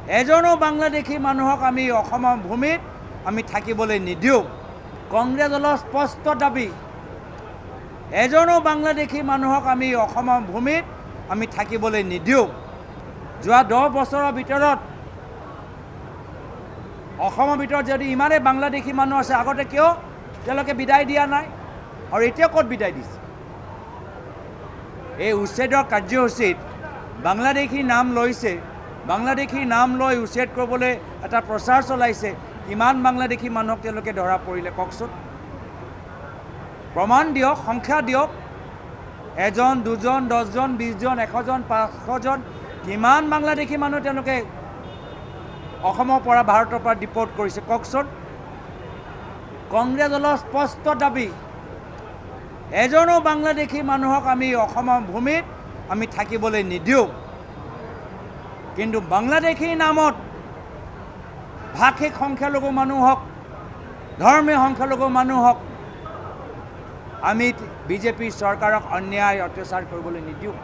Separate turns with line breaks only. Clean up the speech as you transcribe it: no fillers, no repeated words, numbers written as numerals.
এজনো বাংলাদেশী মানুহক আমি অসমৰ ভূমিত আমি থাকিবলৈ নিদিওঁ। কংগ্ৰেছ দলৰ স্পষ্ট দাবী, এজনো বাংলাদেশী মানুহক আমি অসমৰ ভূমিত আমি থাকিবলৈ নিদিওঁ। যোৱা 10 বছৰৰ ভিতৰত অসমৰ ভিতৰত যদি ইমানেই বাংলাদেশী মানুহ আছে, আগতে কিয় তেওঁলোকে বিদায় দিয়া নাই আৰু এতিয়া ক'ত বিদায় দিছে? এই উচ্ছেদৰ কাৰ্যসূচীত বাংলাদেশী নাম লৈছে, বাংলাদেশী নাম লৈ উচ্ছেদ কৰিবলৈ এটা প্ৰচাৰ চলাইছে। কিমান বাংলাদেশী মানুহক তেওঁলোকে ধৰা পৰিলে কওকচোন? প্ৰমাণ দিয়ক, সংখ্যা দিয়ক। 1জন, 2জন, 10জন, 20জন, 100জন, 500জন, কিমান বাংলাদেশী মানুহ তেওঁলোকে অসমৰ পৰা ভাৰতৰ পৰা ডিপৰ্ট কৰিছে কওকচোন? কংগ্ৰেছ দলৰ স্পষ্ট দাবী, এজনো বাংলাদেশী মানুহক আমি অসমৰ ভূমিত আমি থাকিবলৈ নিদিওঁ। কিন্তু বাংলাদেশীৰ নামত ভাষিক সংখ্যালঘু মানুহ হওক, ধৰ্মীয় সংখ্যালঘু মানুহ হওক, আমি বিজেপি চৰকাৰক অন্যায় অত্যাচাৰ কৰিবলৈ নিদিওঁ।